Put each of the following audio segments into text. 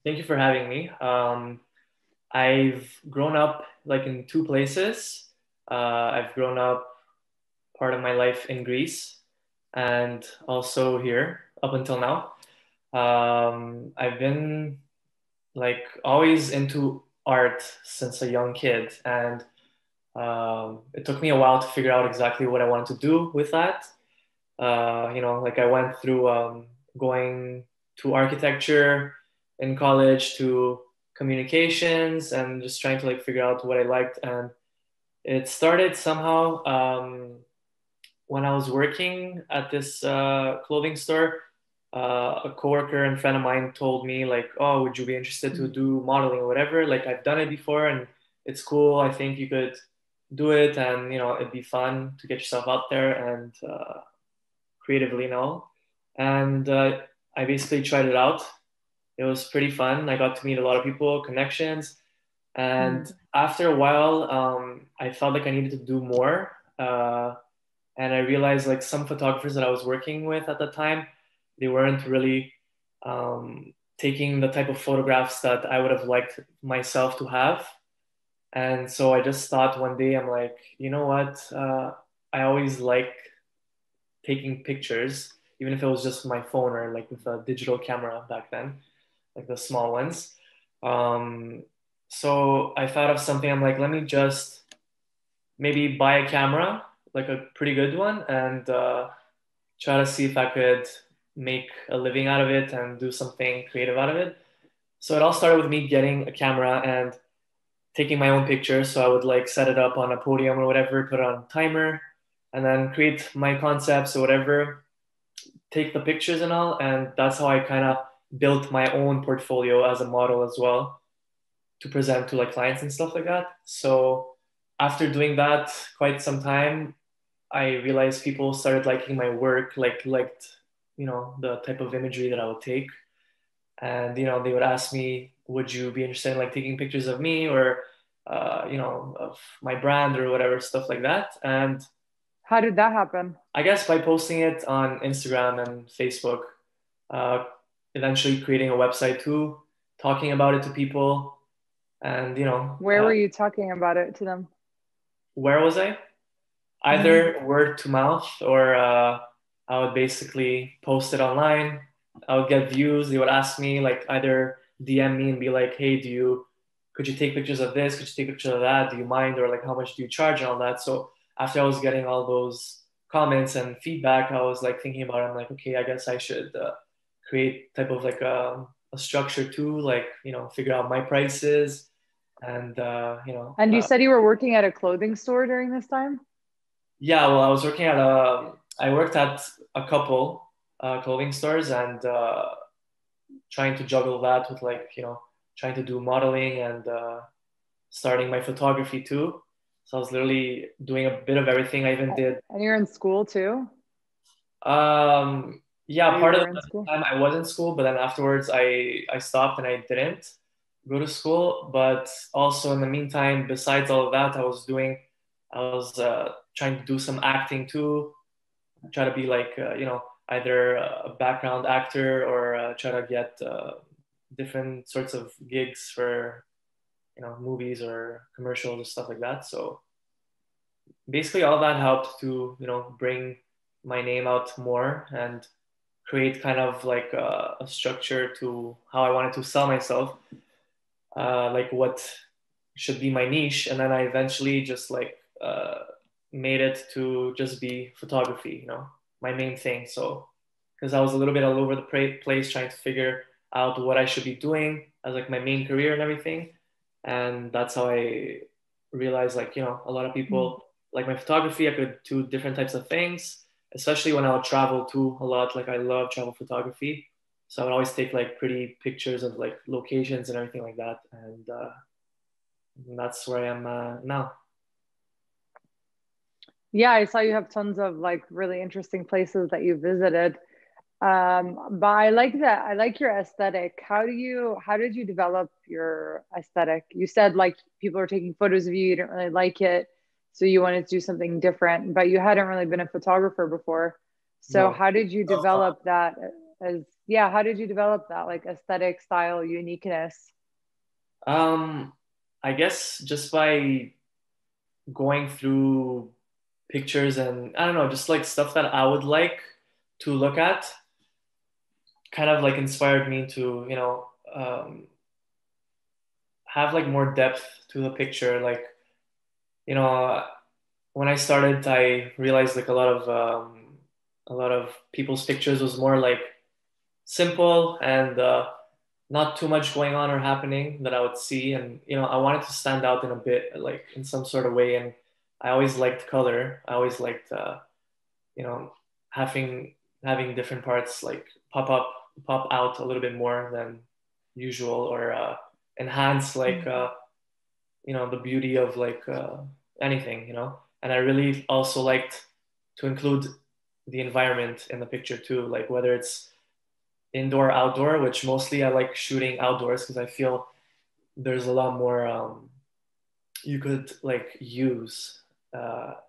Thank you for having me. I've grown up like in two places. I've grown up part of my life in Greece and also here up until now. I've been like always into art since a young kid, and it took me a while to figure out exactly what I wanted to do with that. Like I went through going to architecture in college to communications and just trying to like figure out what I liked. And it started somehow when I was working at this clothing store. A coworker and friend of mine told me like, "Oh, would you be interested to do modeling or whatever? Like I've done it before and it's cool. I think you could do it, and it'd be fun to get yourself out there and creatively and all." And I basically tried it out. It was pretty fun. I got to meet a lot of people, connections, and after a while, I felt like I needed to do more. And I realized like some photographers that I was working with at the time, they weren't really taking the type of photographs that I would have liked myself to have. And so I just thought one day, I'm like, you know what? I always like taking pictures, even if it was just my phone or like with a digital camera back then, like the small ones. Um, so I thought of something. I'm like, let me just maybe buy a camera, like a pretty good one, and try to see if I could make a living out of it and do something creative out of it. So it all started with me getting a camera and taking my own pictures. So I would like set it up on a podium or whatever, put it on a timer, and then create my concepts or whatever, take the pictures and all. And that's how I kind of built my own portfolio as a model as well to present to like clients and stuff like that. So after doing that quite some time, I realized people started liking my work, like liked, the type of imagery that I would take. And they would ask me, would you be interested in like taking pictures of me or of my brand or whatever, stuff like that. And How did that happen? I guess by posting it on Instagram and Facebook, uh, eventually creating a website too, talking about it to people, and Where were you talking about it to them? where was I? Hmm. Either word to mouth or I would basically post it online. I would get views. They would ask me like either DM me and be like, "Hey, could you take pictures of this? Could you take pictures of that? Do you mind? Or like, how much do you charge and all that?" So after I was getting all those comments and feedback, I was like thinking about it. I'm like, okay, I guess I should create type of like a structure too, like figure out my prices and And you said you were working at a clothing store during this time? yeah, well, I worked at a couple clothing stores and trying to juggle that with like, trying to do modeling and starting my photography too. So I was literally doing a bit of everything. I even did, And you're in school too? Or yeah, you part of were in the school? time I was in school, but then afterwards I stopped and I didn't go to school. But also in the meantime, besides all of that, I was trying to do some acting too, try to be like either a background actor or try to get different sorts of gigs for movies or commercials and stuff like that. So basically all that helped to bring my name out more and create kind of like a structure to how I wanted to sell myself, like what should be my niche. And then I eventually just like made it to just be photography, my main thing. So, because I was a little bit all over the place trying to figure out what I should be doing as like my main career and everything. And that's how I realized like, a lot of people like my photography. I could do different types of things, especially when I would travel too a lot. Like I love travel photography. So I would always take like pretty pictures of like locations and everything like that. And that's where I am now. Yeah, I saw you have tons of like really interesting places that you visited. But I like that. I like your aesthetic. How did you develop your aesthetic? You said like people were taking photos of you, you didn't really like it, so you wanted to do something different, but you hadn't really been a photographer before. So No. how did you develop that? as yeah, how did you develop that like aesthetic style uniqueness? Um, I guess just by going through pictures and I don't know, just like stuff that I would like to look at, kind of like inspired me to, have like more depth to the picture. Like, you know, when I started, I realized like a lot of people's pictures was more like simple and not too much going on or happening that I would see. And I wanted to stand out in a bit, like in some sort of way. And I always liked color. I always liked, you know, having having different parts like pop out a little bit more than usual, or enhance like the beauty of like anything. And I really also liked to include the environment in the picture too, like whether it's indoor, outdoor, which mostly I like shooting outdoors because I feel there's a lot more you could like use,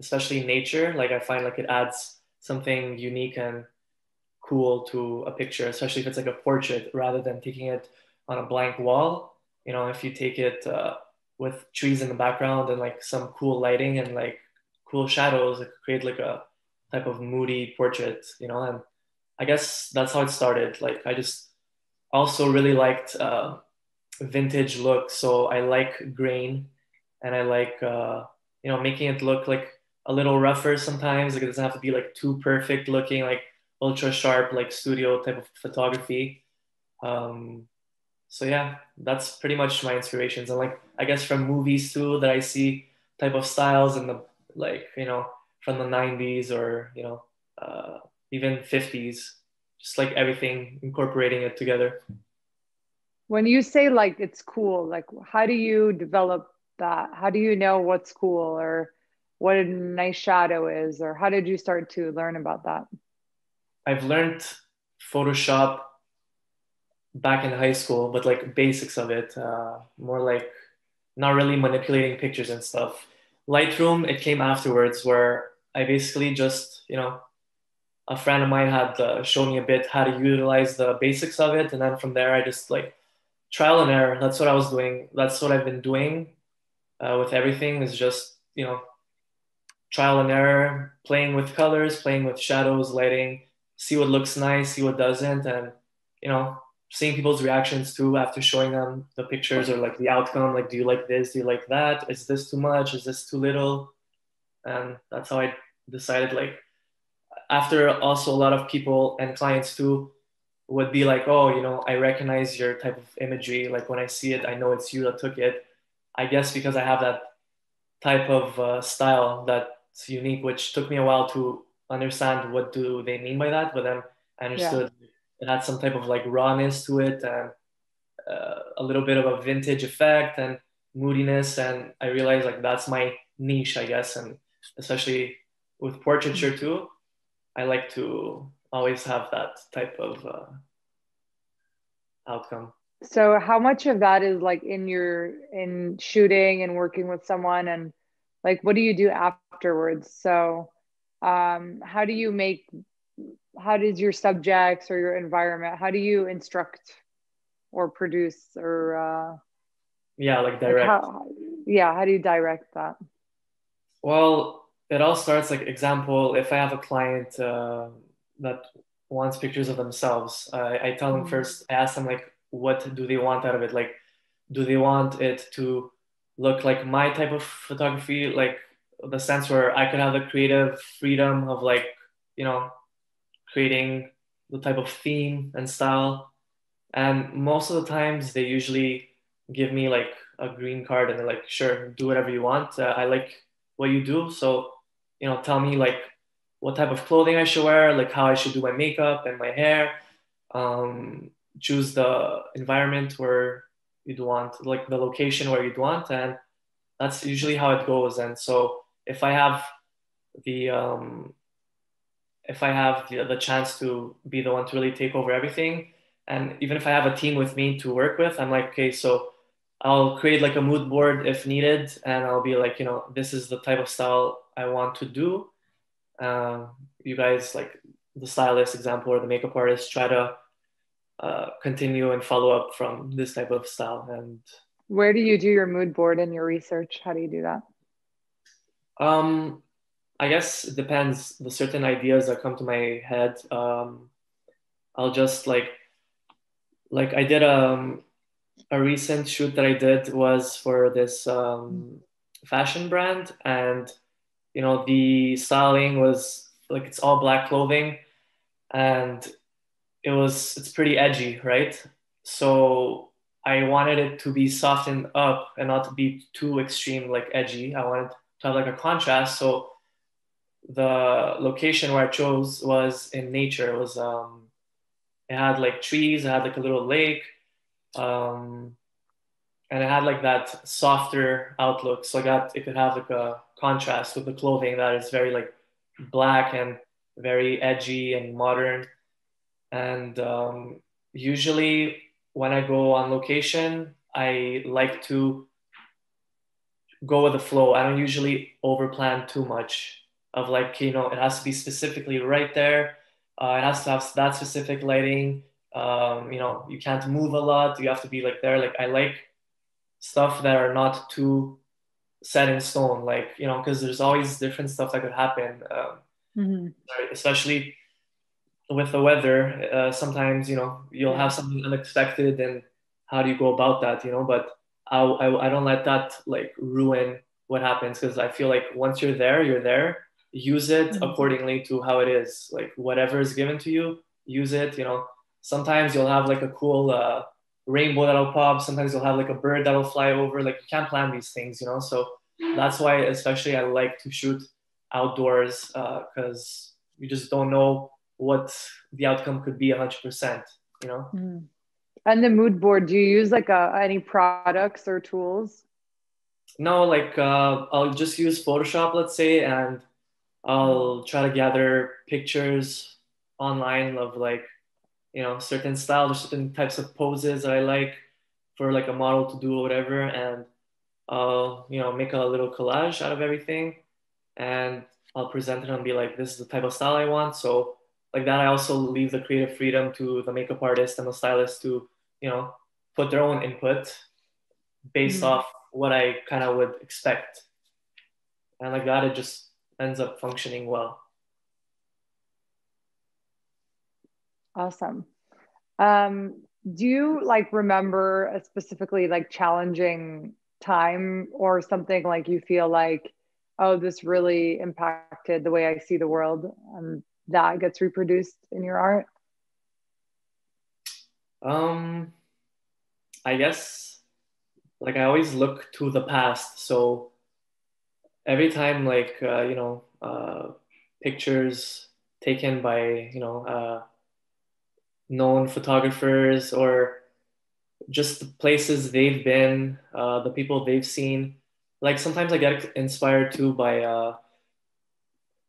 especially nature. Like I find like it adds something unique and cool to a picture, especially if it's like a portrait rather than taking it on a blank wall. If you take it with trees in the background and like some cool lighting and like cool shadows, it could create like a type of moody portrait. And I guess that's how it started. Like I just also really liked vintage look, so I like grain, and I like making it look like a little rougher sometimes. Like it doesn't have to be like too perfect looking, like ultra sharp, like studio type of photography. Um, so yeah, that's pretty much my inspirations, and like I guess from movies too that I see type of styles in the like from the 90s or uh, even 50s, just like everything incorporating it together. When you say like it's cool, like how do you develop that? How do you know what's cool or what a nice shadow is, or how did you start to learn about that? I've learned Photoshop back in high school, but like basics of it, more like not really manipulating pictures and stuff. Lightroom, it came afterwards where I basically just, a friend of mine had shown me a bit how to utilize the basics of it. And then from there, I just like trial and error. That's what I was doing. That's what I've been doing with everything is just, trial and error, playing with colors, playing with shadows, lighting, see what looks nice, see what doesn't, and you know, seeing people's reactions too after showing them the pictures or like the outcome. Like, do you like this? Do you like that? Is this too much? Is this too little? And that's how I decided. Like, after also a lot of people and clients too would be like, oh, I recognize your type of imagery. Like when I see it, I know it's you that took it. I guess because I have that type of style that's unique, which took me a while to understand what do they mean by that. But then I Yeah. understood it had some type of like rawness to it and a little bit of a vintage effect and moodiness. And I realized like that's my niche, I guess. And especially with portraiture too, I like to always have that type of outcome. So how much of that is like in shooting and working with someone, and like what do you do afterwards? So how do you make how does your subjects or your environment, how do you instruct or produce or Yeah, like like direct. yeah, how do you direct that? Well, it all starts like example. If I have a client that wants pictures of themselves, I tell them Mm. first. I ask them like, what do they want out of it? Like, do they want it to look like my type of photography, like the sense where I could have the creative freedom of like, you know, creating the type of theme and style. And most of the times they usually give me like a green card and they're like, sure, do whatever you want. I like what you do. So, tell me like what type of clothing I should wear, like how I should do my makeup and my hair. Um, Choose the environment where you'd want, like the location where you'd want. And that's usually how it goes. And so the, um, if I have the chance to be the one to really take over everything, and even if I have a team with me to work with, I'm like, okay, so I'll create like a mood board if needed, and I'll be like, this is the type of style I want to do. You guys like the stylist example or the makeup artist try to continue and follow up from this type of style. And Where do you do your mood board and your research? How do you do that? um, I guess it depends. The certain ideas that come to my head, I'll just like I did a recent shoot that I did was for this fashion brand, and the styling was like it's all black clothing, and it's pretty edgy, right? So I wanted it to be softened up and not to be too extreme, like edgy. I wanted to have like a contrast. So the location where I chose was in nature. It had like trees, it had like a little lake, um, and it had like that softer outlook. So it could have like a contrast with the clothing that is very like black and very edgy and modern. And usually when I go on location, I like to go with the flow. I don't usually overplan too much of like, it has to be specifically right there. It has to have that specific lighting. You can't move a lot. You have to be like there. Like I like stuff that are not too set in stone, like, because there's always different stuff that could happen, Mm-hmm. especially with the weather. Sometimes, you'll Yeah. have something unexpected, and how do you go about that, but I don't let that like ruin what happens, because I feel like once you're there, you're there. Use it Mm-hmm. accordingly to how it is, like whatever is given to you, use it. Sometimes you'll have like a cool rainbow that'll pop. Sometimes you'll have like a bird that'll fly over. Like you can't plan these things, so that's why especially I like to shoot outdoors, because you just don't know what the outcome could be 100%, Mm-hmm. And the mood board, do you use like any products or tools? No, like I'll just use Photoshop, let's say, and Mm-hmm. I'll try to gather pictures online of like, certain styles or certain types of poses that I like for like a model to do or whatever. And I'll, make a little collage out of everything, and I'll present it and be like, this is the type of style I want. So like that, I also leave the creative freedom to the makeup artist and the stylist to, you know, put their own input based Mm-hmm. off what I kind of would expect. And like that, it just ends up functioning well. Awesome. Do you like remember a specifically like challenging time or something like you feel like, oh, this really impacted the way I see the world and that gets reproduced in your art? Um, I guess like I always look to the past. So every time like pictures taken by known photographers, or just the places they've been, the people they've seen. Like sometimes I get inspired too by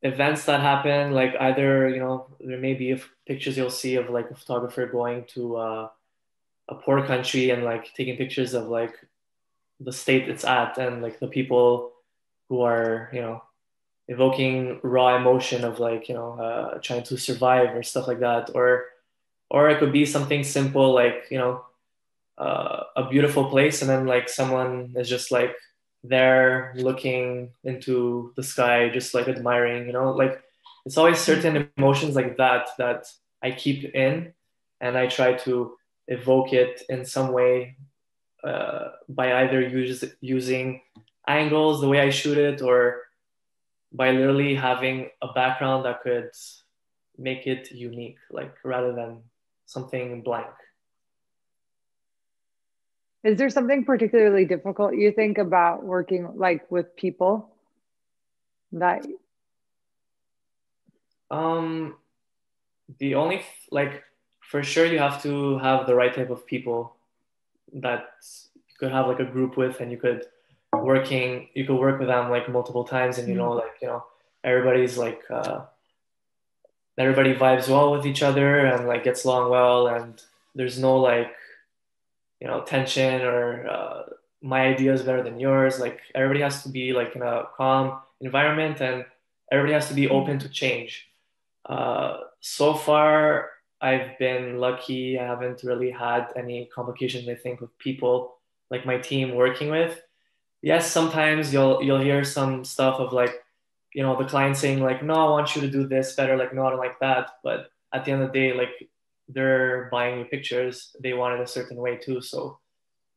events that happen. Like either there may be pictures you'll see of like a photographer going to a poor country and like taking pictures of like the state it's at, and like the people who are evoking raw emotion of like trying to survive or stuff like that, or it could be something simple like a beautiful place, and then like someone is just like there looking into the sky, just like admiring, like it's always certain emotions like that that I keep in, and I try to evoke it in some way, by either using angles the way I shoot it, or by literally having a background that could make it unique, like rather than something blank. Is there something particularly difficult you think about working like with people that Um, the only like for sure you have to have the right type of people that you could have like a group with, and you could work with them like multiple times, and like everybody's like everybody vibes well with each other and like gets along well, and there's no like tension, or my idea is better than yours. Like everybody has to be like in a calm environment, and everybody has to be open to change. So far, I've been lucky. I haven't really had any complications, I think, with people like my team working with. Yes, sometimes you'll hear some stuff of like, the client saying like, no, I want you to do this better, like, no, I don't like that. But at the end of the day, like they're buying you pictures, they want it a certain way too. So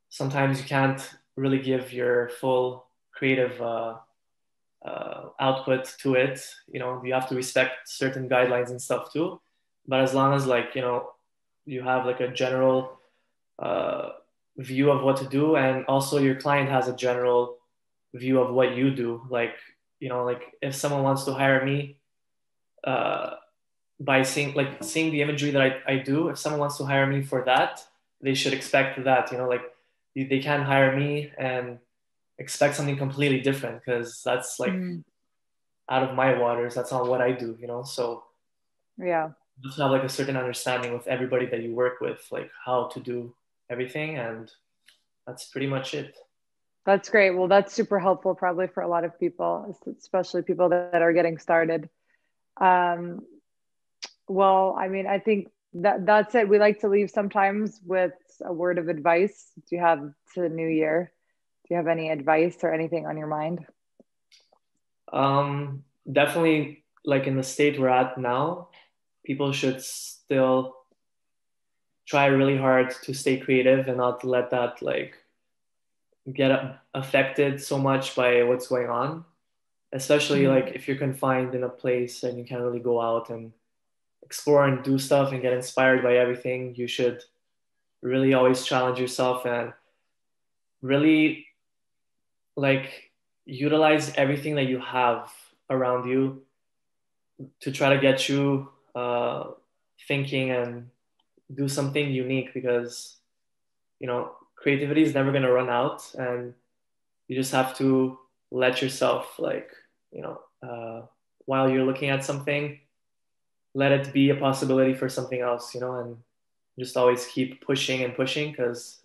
sometimes you can't really give your full creative output to it. You have to respect certain guidelines and stuff too. But as long as like, you have like a general uh, view of what to do, and also your client has a general view of what you do. Like if someone wants to hire me uh, by seeing the imagery that I do, if someone wants to hire me for that, they should expect that. Like they can't hire me and expect something completely different, because that's like Mm, out of my waters. That's not what I do. So yeah. you just have like a certain understanding with everybody that you work with, like how to do everything, and that's pretty much it. That's great. Well, that's super helpful probably for a lot of people, especially people that are getting started. Um, well, I mean, I think that's it. We like to leave sometimes with a word of advice. Do you have to the new year? Do you have any advice or anything on your mind? Definitely, like in the state we're at now, people should still try really hard to stay creative and not let that like get affected so much by what's going on. Especially Mm, like if you're confined in a place and you can't really go out and explore and do stuff and get inspired by everything, you should really always challenge yourself and really like utilize everything that you have around you to try to get you thinking and do something unique, because creativity is never going to run out, and you just have to let yourself like while you're looking at something, let it be a possibility for something else, and just always keep pushing and pushing, because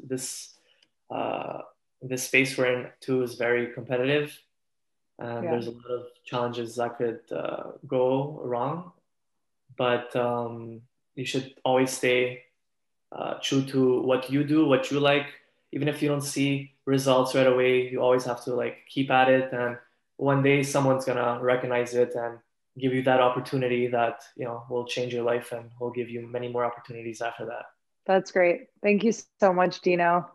uh, this space we're in too is very competitive, and yeah, there's a lot of challenges that could go wrong. But you should always stay true to what you do, what you like. Even if you don't see results right away, you always have to like keep at it, and one day someone's gonna recognize it and give you that opportunity that will change your life and will give you many more opportunities after that. that's great. Thank you so much, Dino.